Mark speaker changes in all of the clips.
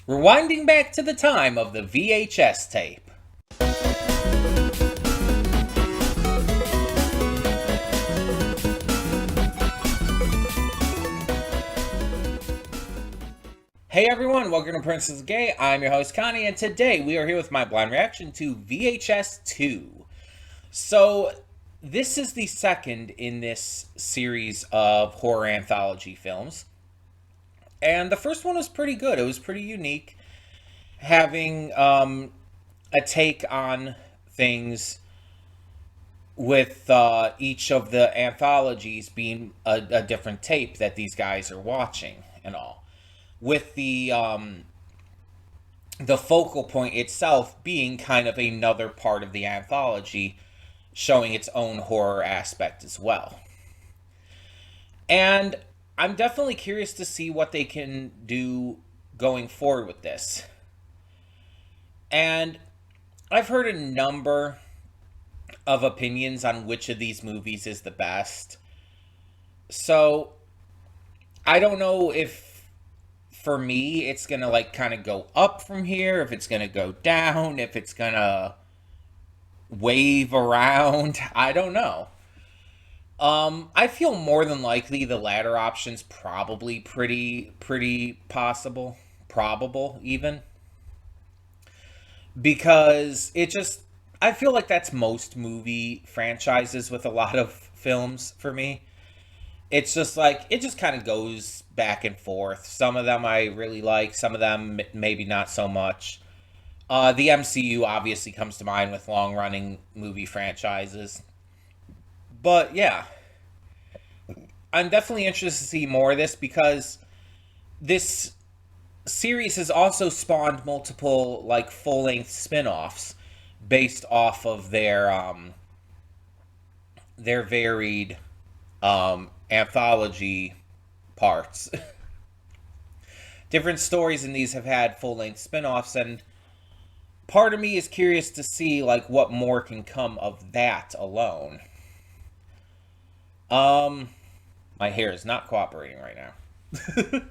Speaker 1: Rewinding back to the time of the VHS tape. Hey everyone, welcome to Princess Gay. I'm your host Connie, and today we are here with my blind reaction to VHS 2. So, this is the second in this series of horror anthology films. And the first one was pretty good. It was pretty unique, having a take on things with each of the anthologies being a different tape that these guys are watching and all. With the focal point itself being kind of another part of the anthology, showing its own horror aspect as well. And I'm definitely curious to see what they can do going forward with this. And I've heard a number of opinions on which of these movies is the best. So I don't know if for me it's gonna like kind of go up from here, if it's gonna go down, if it's gonna wave around. I don't know. I feel more than likely the latter option's probably pretty possible, probable even, because it just I feel like that's most movie franchises with a lot of films for me. It's just like it just kind of goes back and forth. Some of them I really like, some of them maybe not so much. The MCU obviously comes to mind with long running movie franchises. But yeah, I'm definitely interested to see more of this because this series has also spawned multiple like full length spin offs based off of their varied anthology parts. Different stories in these have had full length spin offs, and part of me is curious to see like what more can come of that alone. Um, my hair is not cooperating right now.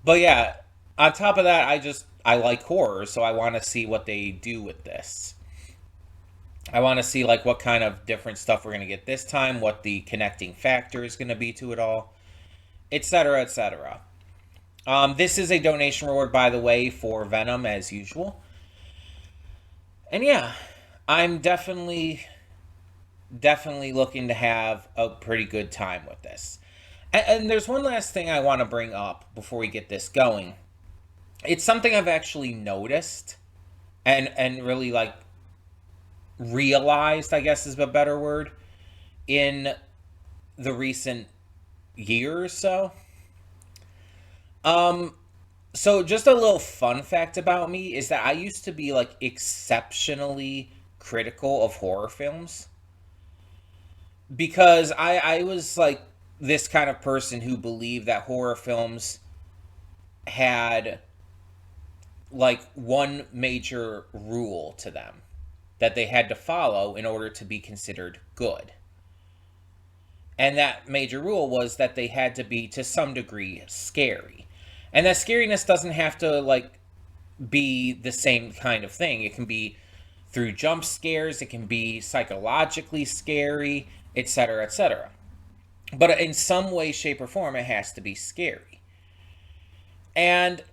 Speaker 1: But yeah, on top of that, I like horror, so I want to see what they do with this. I want to see like what kind of different stuff we're going to get this time, what the connecting factor is going to be to it all, etc., etc. This is a donation reward, by the way, for Venom as usual. And yeah, I'm definitely looking to have a pretty good time with this. And there's one last thing I want to bring up before we get this going. It's something I've actually noticed and really like realized, I guess is a better word, in the recent year or so. So just a little fun fact about me is that I used to be like exceptionally critical of horror films because I was like this kind of person who believed that horror films had like one major rule to them that they had to follow in order to be considered good. And that major rule was that they had to be to some degree scary. And that scariness doesn't have to like be the same kind of thing. It can be through jump scares, it can be psychologically scary, etc., etc. But in some way, shape, or form, it has to be scary. And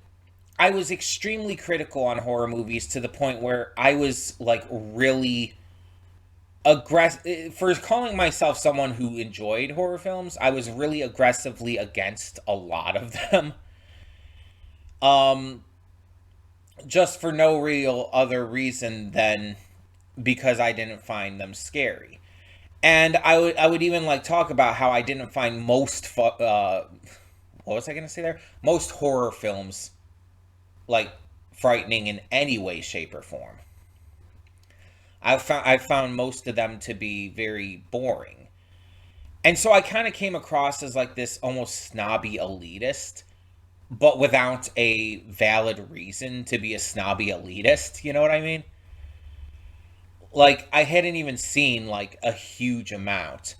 Speaker 1: I was extremely critical on horror movies to the point where I was like really aggressive for calling myself someone who enjoyed horror films. I was really aggressively against a lot of them. Um, just for no real other reason than because I didn't find them scary. And I would even like talk about how I didn't find what was I gonna say there? Most horror films like frightening in any way, shape, or form. I found most of them to be very boring. And so I kind of came across as like this almost snobby elitist, but without a valid reason to be a snobby elitist, you know what I mean? Like I hadn't even seen like a huge amount.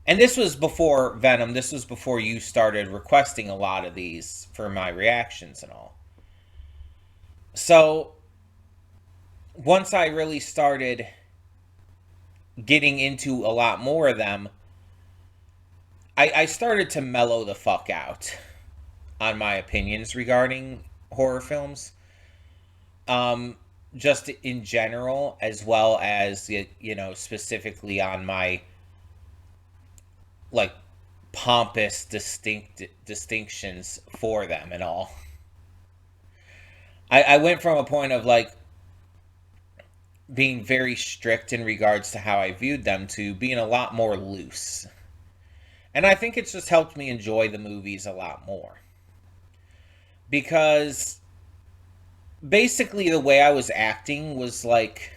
Speaker 1: And this was before Venom, this was before you started requesting a lot of these for my reactions and all. So once I really started getting into a lot more of them, I started to mellow the fuck out on my opinions regarding horror films. Um, just in general, as well as, specifically on my, like, pompous distinctions for them and all. I went from a point of, like, being very strict in regards to how I viewed them to being a lot more loose. And I think it's just helped me enjoy the movies a lot more. Because basically the way I was acting was like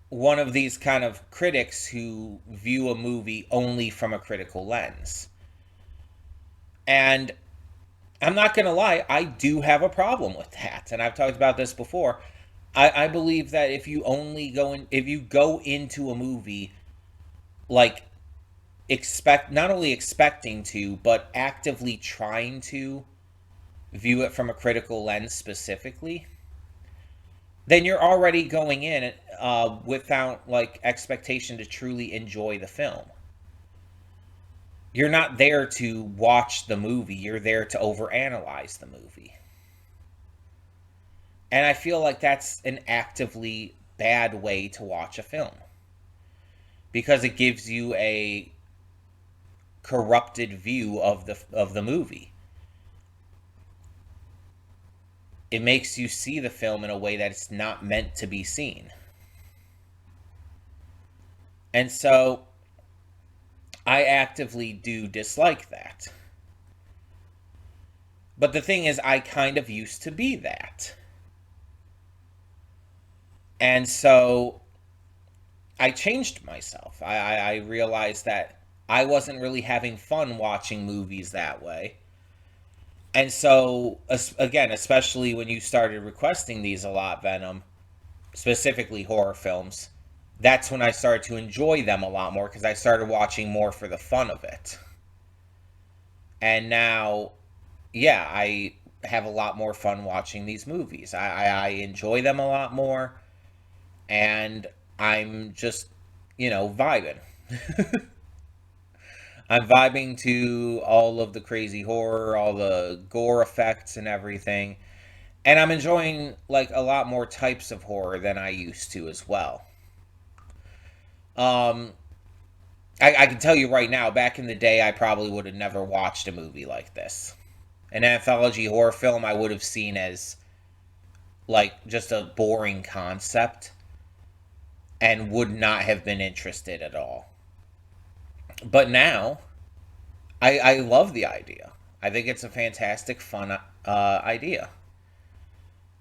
Speaker 1: one of these kind of critics who view a movie only from a critical lens. And I'm not going to lie, I do have a problem with that. And I've talked about this before. I believe that if you go into a movie like not only expecting to, but actively trying to view it from a critical lens specifically, then you're already going in without like expectation to truly enjoy the film. You're not there to watch the movie, you're there to overanalyze the movie. And I feel like that's an actively bad way to watch a film. Because it gives you a corrupted view of the movie. It makes you see the film in a way that it's not meant to be seen. And so I actively do dislike that. But the thing is, I kind of used to be that. And so I changed myself. I realized that I wasn't really having fun watching movies that way. And so, again, especially when you started requesting these a lot, Venom, specifically horror films, that's when I started to enjoy them a lot more because I started watching more for the fun of it. And now, yeah, I have a lot more fun watching these movies. I enjoy them a lot more. And I'm just, vibing. I'm vibing to all of the crazy horror, all the gore effects and everything. And I'm enjoying, like, a lot more types of horror than I used to as well. Um, I can tell you right now, back in the day, I probably would have never watched a movie like this. An anthology horror film I would have seen as, like, just a boring concept and would not have been interested at all. But now, I love the idea. I think it's a fantastic, fun idea.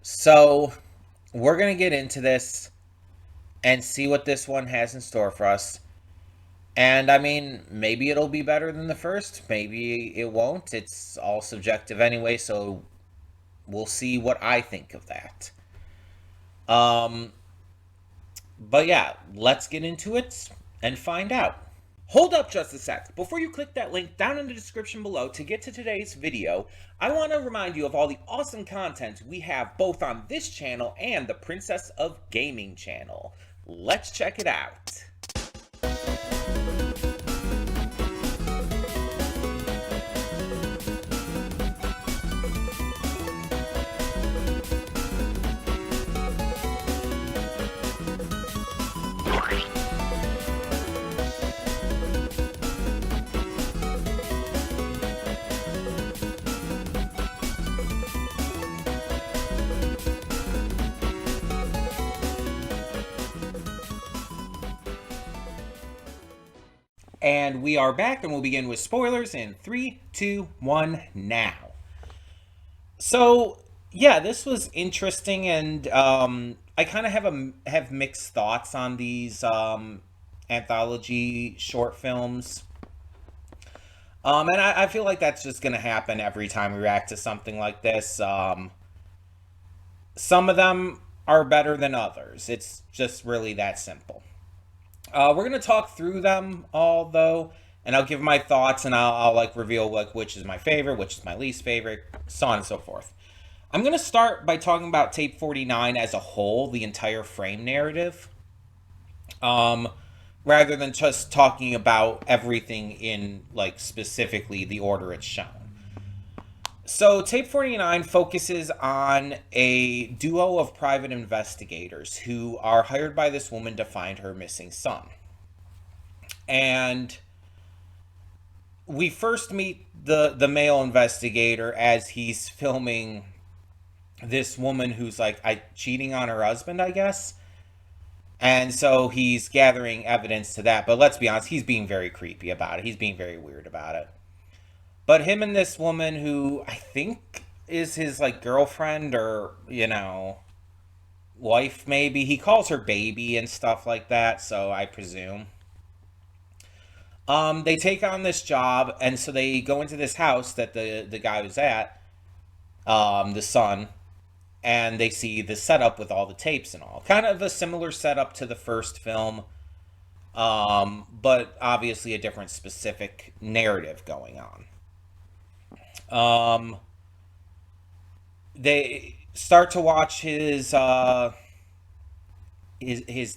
Speaker 1: So, we're going to get into this and see what this one has in store for us. And I mean, maybe it'll be better than the first. Maybe it won't. It's all subjective anyway, so we'll see what I think of that. Um, but yeah, let's get into it and find out. Hold up just a sec. Before you click that link down in the description below to get to today's video, I want to remind you of all the awesome content we have both on this channel and the Princess of Gaming channel. Let's check it out. And we are back, and we'll begin with spoilers in 3, 2, 1, now. So, yeah, this was interesting, and I kind of have mixed thoughts on these anthology short films. And I feel like that's just going to happen every time we react to something like this. Some of them are better than others. It's just really that simple. We're going to talk through them all, though, and I'll give my thoughts, and I'll like reveal like which is my favorite, which is my least favorite, so on and so forth. I'm going to start by talking about tape 49 as a whole, the entire frame narrative, um, rather than just talking about everything in, like, specifically the order it's shown. So, tape 49 focuses on a duo of private investigators who are hired by this woman to find her missing son. And we first meet the male investigator as he's filming this woman who's like cheating on her husband, I guess. And so he's gathering evidence to that. But let's be honest, he's being very creepy about it. He's being very weird about it. But him and this woman who I think is his like girlfriend or, wife maybe. He calls her baby and stuff like that, so I presume. They take on this job, and so they go into this house that the guy was at, the son, and they see the setup with all the tapes and all. Kind of a similar setup to the first film, but obviously a different specific narrative going on. Um, they start to watch his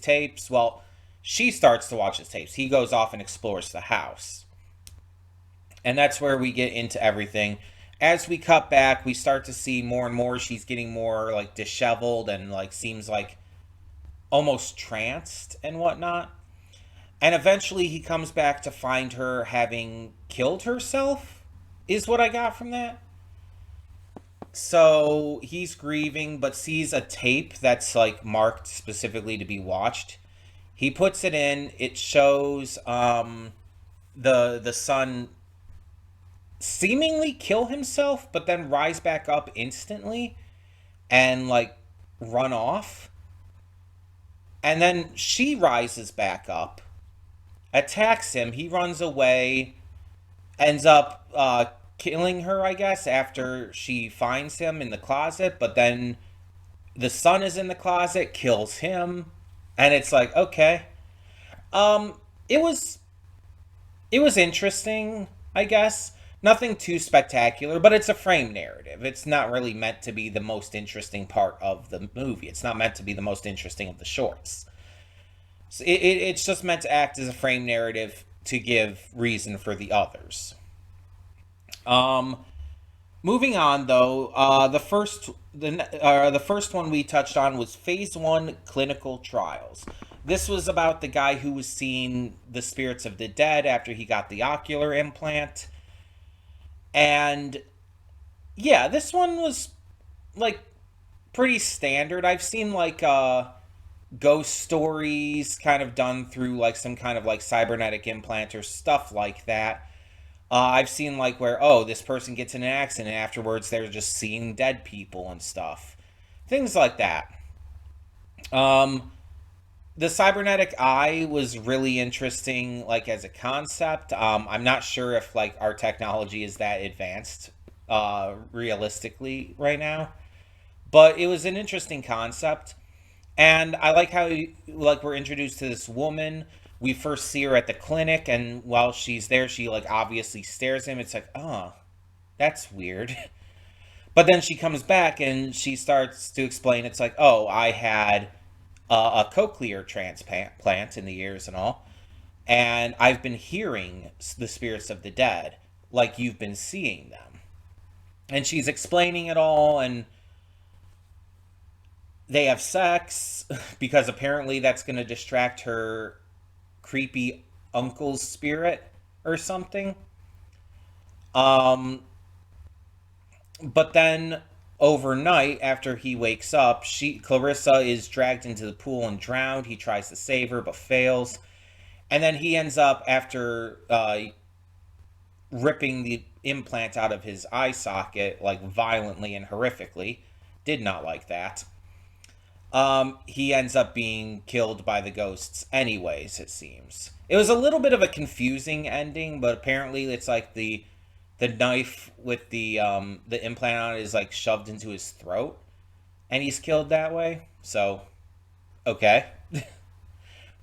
Speaker 1: tapes. Well, she starts to watch his tapes. He goes off and explores the house. And that's where we get into everything. As we cut back, we start to see more and more she's getting more like disheveled and like seems like almost tranced and whatnot. And eventually he comes back to find her having killed herself, is what I got from that. So he's grieving, but sees a tape that's like marked specifically to be watched. He puts it in. It shows the son seemingly kill himself, but then rise back up instantly and like run off. And then she rises back up, attacks him. He runs away, ends up killing her, I guess, after she finds him in the closet. But then the son is in the closet, kills him, and it's like, okay. Um, it was interesting, I guess. Nothing too spectacular, but it's a frame narrative. It's not really meant to be the most interesting part of the movie. It's not meant to be the most interesting of the shorts. So it's just meant to act as a frame narrative to give reason for the others. Um, Moving on though, the first one we touched on was Phase One clinical trials. This was about the guy who was seeing the spirits of the dead after he got the ocular implant. And yeah, this one was like pretty standard. I've seen like ghost stories kind of done through like some kind of like cybernetic implant or stuff like that. I've seen like where, oh, this person gets in an accident and afterwards they're just seeing dead people and stuff. Things like that. Um, the cybernetic eye was really interesting, like as a concept. I'm not sure if like our technology is that advanced, realistically right now, but it was an interesting concept. And I like how like we're introduced to this woman. We first see her at the clinic, and while she's there, she like obviously stares at him. It's like, oh, that's weird. But then she comes back and she starts to explain. It's like, oh, I had a cochlear transplant in the ears and all, and I've been hearing the spirits of the dead, like you've been seeing them. And she's explaining it all, and they have sex because apparently that's going to distract her creepy uncle's spirit or something. Um, but then overnight, after he wakes up, Clarissa is dragged into the pool and drowned. He tries to save her but fails, and then he ends up after ripping the implant out of his eye socket like violently and horrifically. Did not like that. He ends up being killed by the ghosts anyways, it seems. It was a little bit of a confusing ending, but apparently it's like the knife with the implant on it is like shoved into his throat and he's killed that way. So, okay.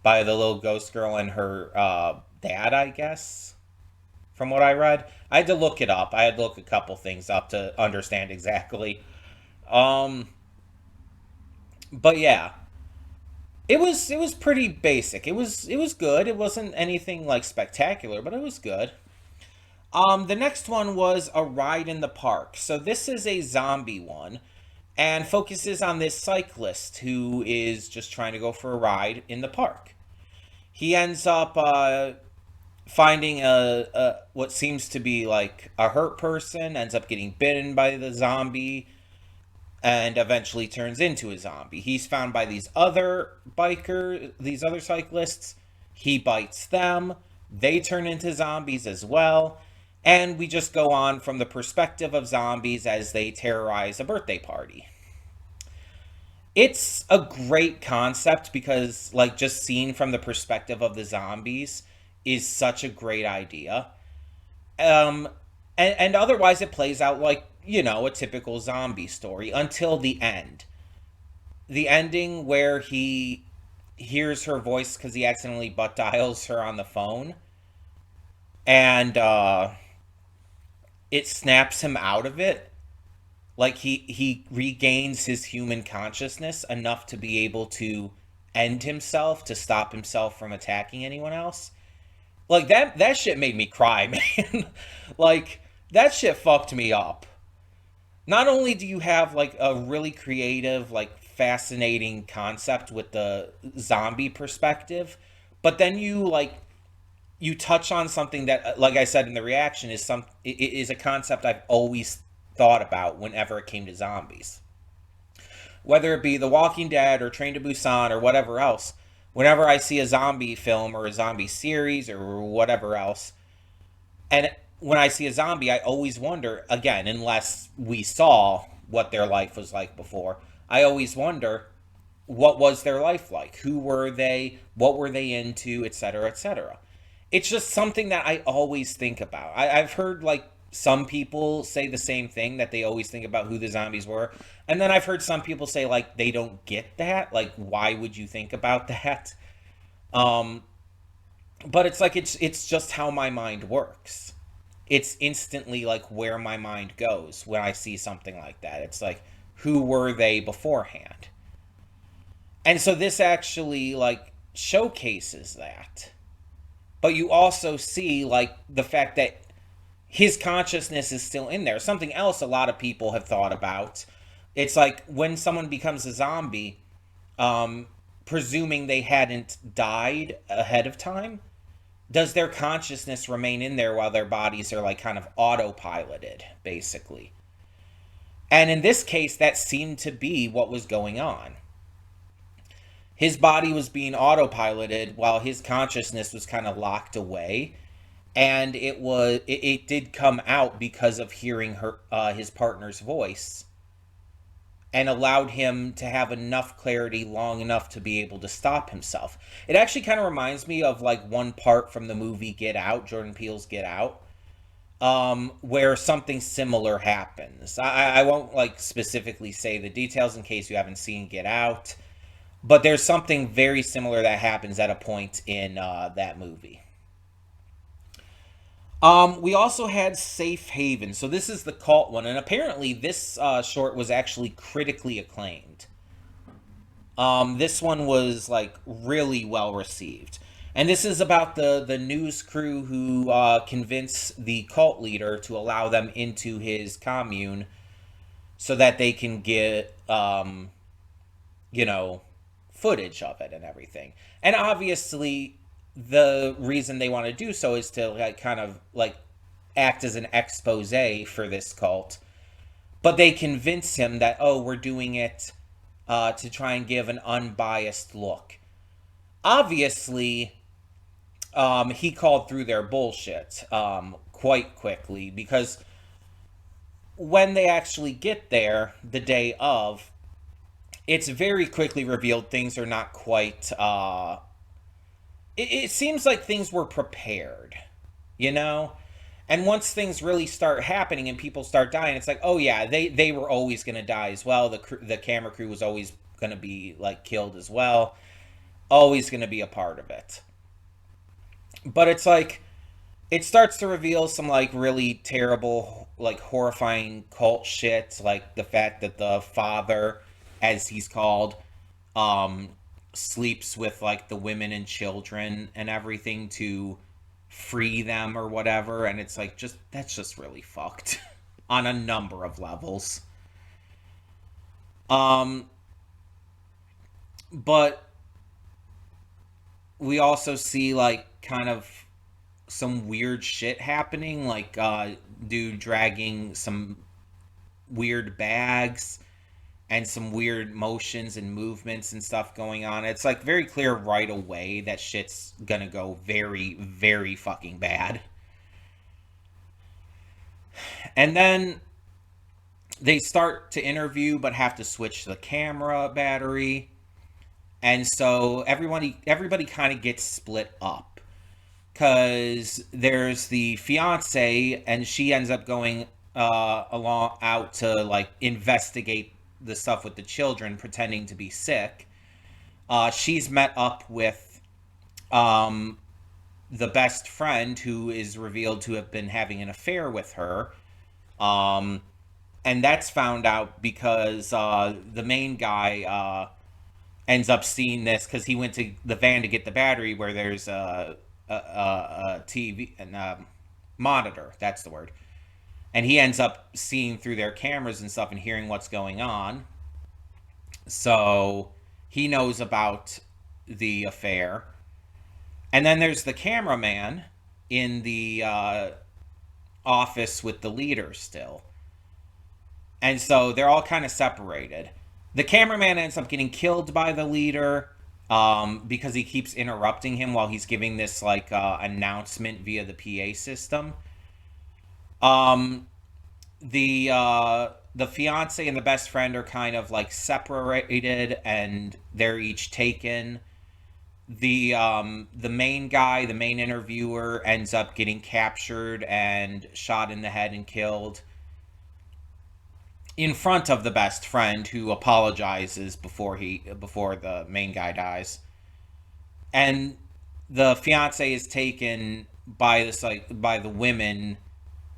Speaker 1: By the little ghost girl and her dad, I guess, from what I read. I had to look it up. I had to look a couple things up to understand exactly. Um, but yeah, it was pretty basic. It was good. It wasn't anything like spectacular, but it was good. The next one was A Ride in the Park. So this is a zombie one and focuses on this cyclist who is just trying to go for a ride in the park. He ends up finding a what seems to be like a hurt person, ends up getting bitten by the zombie, and eventually turns into a zombie. He's found by these other cyclists. He bites them. They turn into zombies as well. And we just go on from the perspective of zombies as they terrorize a birthday party. It's a great concept because, like, just seen from the perspective of the zombies is such a great idea. Um, and otherwise, it plays out like, a typical zombie story until the end. The ending where he hears her voice because he accidentally butt dials her on the phone, and it snaps him out of it. Like he regains his human consciousness enough to be able to end himself, to stop himself from attacking anyone else. Like that shit made me cry, man. Like that shit fucked me up. Not only do you have like a really creative, like fascinating concept with the zombie perspective, but then you touch on something that, like I said in the reaction, is a concept I've always thought about whenever it came to zombies. Whether it be The Walking Dead or Train to Busan or whatever else, whenever I see a zombie film or a zombie series or whatever else, and when I see a zombie, I always wonder, again, unless we saw what their life was like before, I always wonder, what was their life like? Who were they? What were they into? Etc. Etc. It's just something that I always think about. I've heard like some people say the same thing, that they always think about who the zombies were. And then I've heard some people say like they don't get that. Like, why would you think about that? Um, but it's like it's just how my mind works. It's instantly like where my mind goes when I see something like that. It's like, who were they beforehand? And so this actually like showcases that. But you also see like the fact that his consciousness is still in there. Something else a lot of people have thought about. It's like when someone becomes a zombie, um, presuming they hadn't died ahead of time, does their consciousness remain in there while their bodies are like kind of autopiloted, basically? And in this case, that seemed to be what was going on. His body was being autopiloted while his consciousness was kind of locked away, and it did come out because of hearing his partner's voice, and allowed him to have enough clarity long enough to be able to stop himself. It actually kind of reminds me of like one part from the movie Get Out, Jordan Peele's Get Out, where something similar happens. I won't like specifically say the details in case you haven't seen Get Out, but there's something very similar that happens at a point in that movie. We also had Safe Haven. So this is the cult one, and apparently this short was actually critically acclaimed. This one was like really well received, and this is about the news crew who convince the cult leader to allow them into his commune so that they can get you know footage of it and everything. And obviously, the reason they want to do so is to like kind of like act as an expose for this cult. But they convince him that, oh, we're doing it to try and give an unbiased look. Obviously, he called through their bullshit quite quickly, because when they actually get there the day of, it's very quickly revealed things are not quite. It seems like things were prepared, you know? And once things really start happening and people start dying, it's like, oh yeah, they were always going to die as well. The camera crew was always going to be like killed as well. Always going to be a part of it. But it's like it starts to reveal some like really terrible like horrifying cult shit, like the fact that the father, as he's called, um sleeps with like the women and children and everything to free them or whatever, and it's like, just that's just really fucked on a number of levels. um but we also see like kind of some weird shit happening, like dude dragging some weird bags and some weird motions and movements and stuff going on. It's like very clear right away that shit's gonna go very, very fucking bad. And then they start to interview but have to switch the camera battery. And so everybody kind of gets split up, because there's the fiance, and she ends up going along out to like investigate the stuff with the children, pretending to be sick. She's met up with um, the best friend, who is revealed to have been having an affair with her. Um, and that's found out because the main guy ends up seeing this, because he went to the van to get the battery, where there's a TV and monitor. That's the word. And he ends up seeing through their cameras and stuff and hearing what's going on. So he knows about the affair. And then there's the cameraman in the office with the leader still. And so they're all kind of separated. The cameraman ends up getting killed by the leader because he keeps interrupting him while he's giving this like announcement via the PA system. Um, the fiance and the best friend are kind of like separated, and they're each taken. The main guy, the main interviewer, ends up getting captured and shot in the head and killed in front of the best friend, who apologizes before the main guy dies. And the fiance is taken by by the women,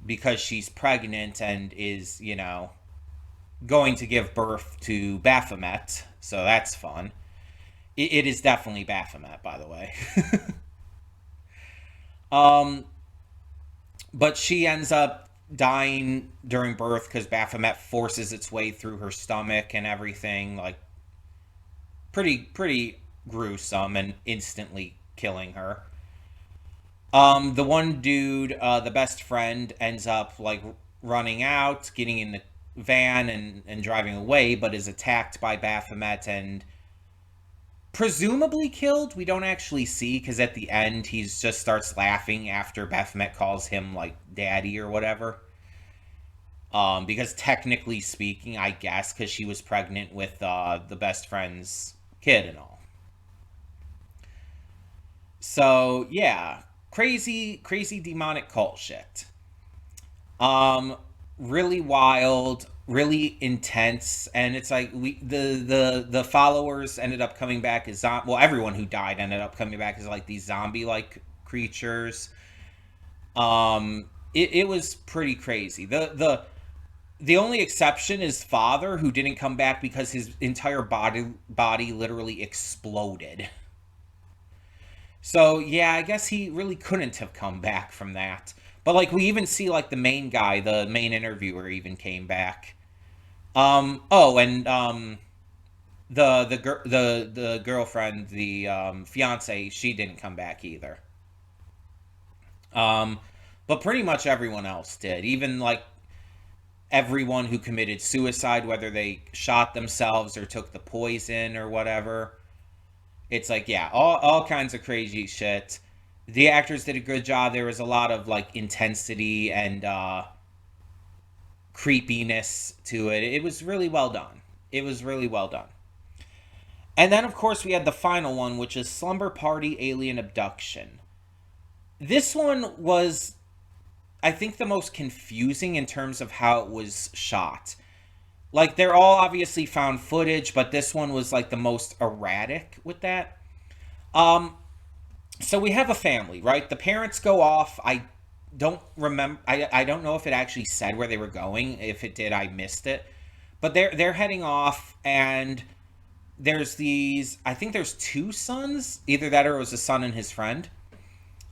Speaker 1: because she's pregnant and is, going to give birth to Baphomet. So that's fun. It is definitely Baphomet, by the way. um but she ends up dying during birth, because Baphomet forces its way through her stomach and everything, like pretty gruesome, and instantly killing her. The one dude, the best friend, ends up like running out, getting in the van and driving away, but is attacked by Baphomet and presumably killed. We don't actually see, because at the end he just starts laughing after Baphomet calls him like daddy or whatever. Because technically speaking, I guess, because she was pregnant with the best friend's kid and all. So yeah, crazy demonic cult shit. Um, Really wild, really intense, and it's like the followers ended up coming back as well, everyone who died ended up coming back as like these zombie like creatures. It was pretty crazy. The only exception is father, who didn't come back because his entire body literally exploded. So yeah, I guess he really couldn't have come back from that. But like we even see like the main guy, the main interviewer, even came back. Oh, and the girlfriend, the fiance, she didn't come back either. Um, but pretty much everyone else did. Even like everyone who committed suicide, whether they shot themselves or took the poison or whatever. It's like, yeah, all kinds of crazy shit. The actors did a good job. There was a lot of like intensity and creepiness to it. It was really well done. It was really well done. And then, of course, we had the final one, which is Slumber Party Alien Abduction. This one was, I think, the most confusing in terms of how it was shot. Like, they're all obviously found footage, but this one was like the most erratic with that. Um, so we have a family, right? The parents go off. I don't remember. I don't know if it actually said where they were going. If it did, I missed it. But they're heading off, and there's these. I think there's two sons. Either that or it was a son and his friend.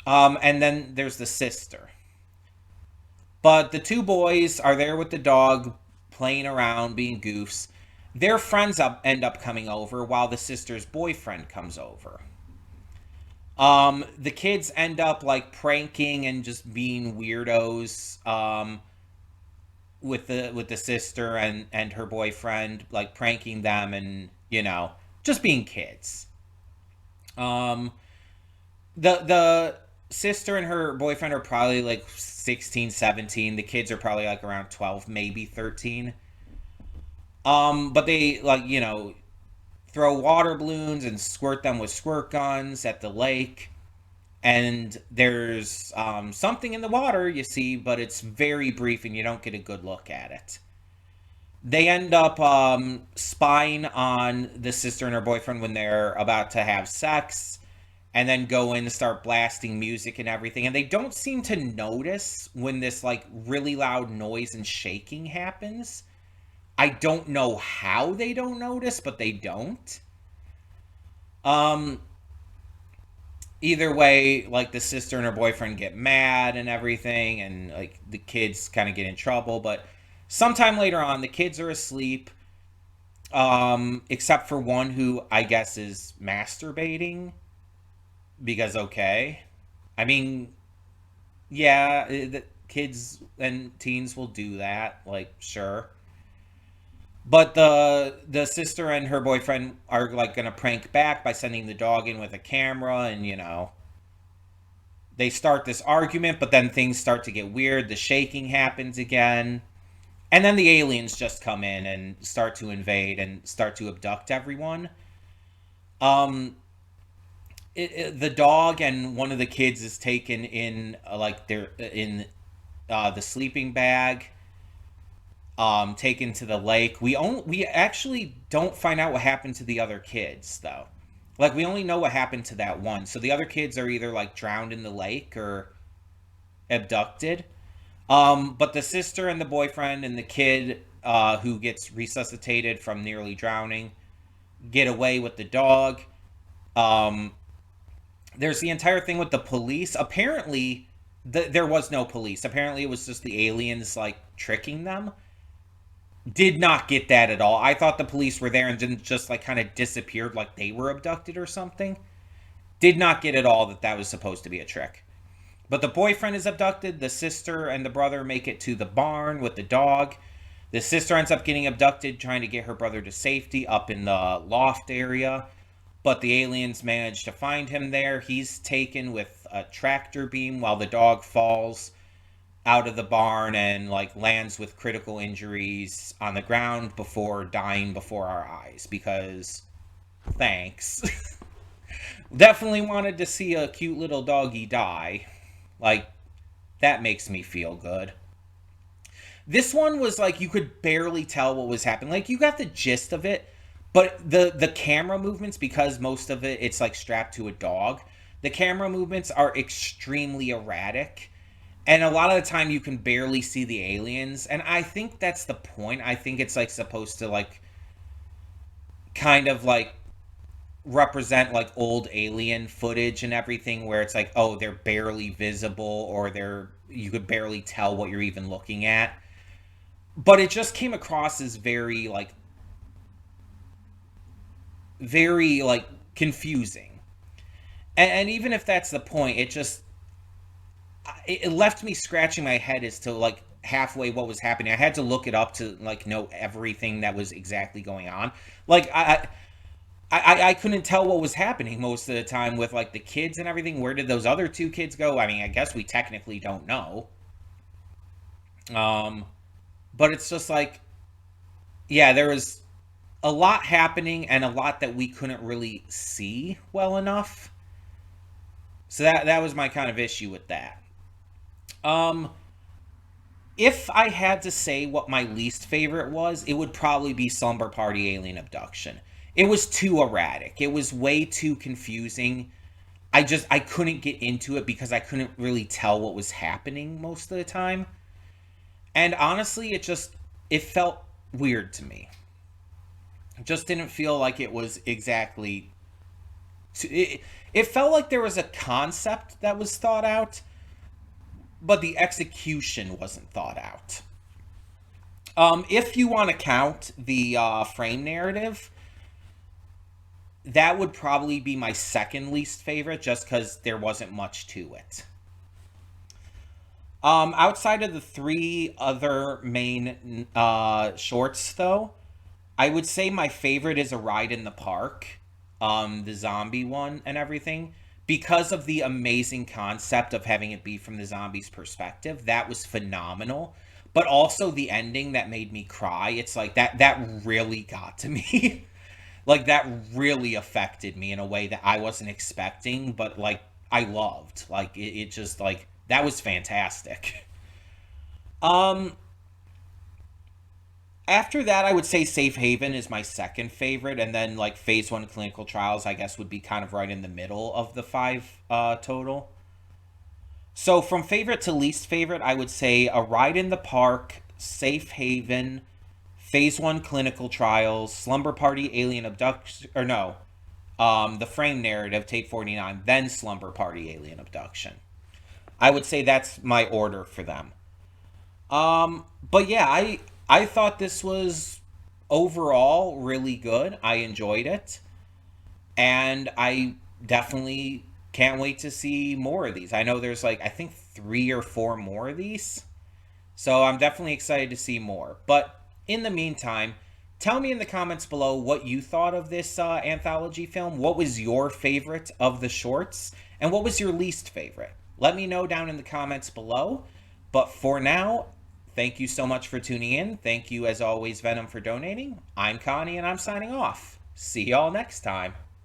Speaker 1: And then there's the sister. But the two boys are there with the dog, playing around, being goofs. Their friends end up coming over while the sister's boyfriend comes over. The kids end up like pranking and just being weirdos. With the sister and her boyfriend, like pranking them and just being kids. Um, the sister and her boyfriend are probably like 16, 17. The kids are probably like around 12, maybe 13. But they like, throw water balloons and squirt them with squirt guns at the lake. And there's something in the water, you see, but it's very brief and you don't get a good look at it. They end up spying on the sister and her boyfriend when they're about to have sex, and then go in and start blasting music and everything. And they don't seem to notice when this like really loud noise and shaking happens. I don't know how they don't notice, but they don't. Um, Either way, like the sister and her boyfriend get mad and everything, and like the kids kind of get in trouble. But sometime later on, the kids are asleep, except for one who I guess is masturbating because okay, I mean, yeah, the kids and teens will do that, like sure. But the sister and her boyfriend are like gonna prank back by sending the dog in with a camera, and they start this argument, but then things start to get weird. The shaking happens again, and then the aliens just come in and start to invade and start to abduct everyone. Um, the dog and one of the kids is taken in like they're in the sleeping bag, taken to the lake. We actually don't find out what happened to the other kids though. Like we only know what happened to that one. So the other kids are either like drowned in the lake or abducted. But the sister and the boyfriend and the kid who gets resuscitated from nearly drowning get away with the dog. Um, there's the entire thing with the police. Apparently, there was no police. Apparently, it was just the aliens like tricking them. Did not get that at all. I thought the police were there and didn't just like kind of disappeared like they were abducted or something. Did not get at all that that was supposed to be a trick. But the boyfriend is abducted. The sister and the brother make it to the barn with the dog. The sister ends up getting abducted, trying to get her brother to safety up in the loft area. But the aliens manage to find him there. He's taken with a tractor beam while the dog falls out of the barn and like lands with critical injuries on the ground before dying before our eyes because thanks. Definitely wanted to see a cute little doggy die. Like that makes me feel good. This one was like you could barely tell what was happening. Like you got the gist of it, but the camera movements, because most of it's like strapped to a dog, the camera movements are extremely erratic. And a lot of the time you can barely see the aliens. And I think that's the point. I think it's like supposed to like kind of like represent like old alien footage and everything where it's like, oh, they're barely visible or you could barely tell what you're even looking at. But it just came across as very like confusing. And even if that's the point, it left me scratching my head as to like halfway what was happening. I had to look it up to like know everything that was exactly going on. Like I couldn't tell what was happening most of the time with like the kids and everything. Where did those other two kids go? I mean, I guess we technically don't know. Um, but it's just like, yeah, there was a lot happening and a lot that we couldn't really see well enough. So that was my kind of issue with that. Um, if I had to say what my least favorite was, it would probably be Slumber Party Alien Abduction. It was too erratic. It was way too confusing. I couldn't get into it because I couldn't really tell what was happening most of the time. And honestly, it felt weird to me. It just didn't feel like it was exactly it felt like there was a concept that was thought out, but the execution wasn't thought out. If you want to count the frame narrative, that would probably be my second least favorite, just because there wasn't much to it. Outside of the three other main shorts, though, I would say my favorite is A Ride in the Park, the zombie one and everything, because of the amazing concept of having it be from the zombie's perspective. That was phenomenal. But also the ending that made me cry. It's like that really got to me. Like that really affected me in a way that I wasn't expecting, but like I loved. Like it just like that was fantastic. Um After that, I would say Safe Haven is my second favorite, and then like Phase One Clinical Trials, I guess, would be kind of right in the middle of the five total. So from favorite to least favorite, I would say A Ride in the Park, Safe Haven, Phase One Clinical Trials, Slumber Party, Alien Abduction, or no, the Frame Narrative, Tape 49, then Slumber Party, Alien Abduction. I would say that's my order for them. But yeah, I thought this was overall really good. I enjoyed it, and I definitely can't wait to see more of these. I know there's like I think 3 or 4 more of these, so I'm definitely excited to see more. But in the meantime, tell me in the comments below what you thought of this anthology film. What was your favorite of the shorts, and what was your least favorite? Let me know down in the comments below. But for now, thank you so much for tuning in. Thank you, as always, Venom, for donating. I'm Connie, and I'm signing off. See y'all next time.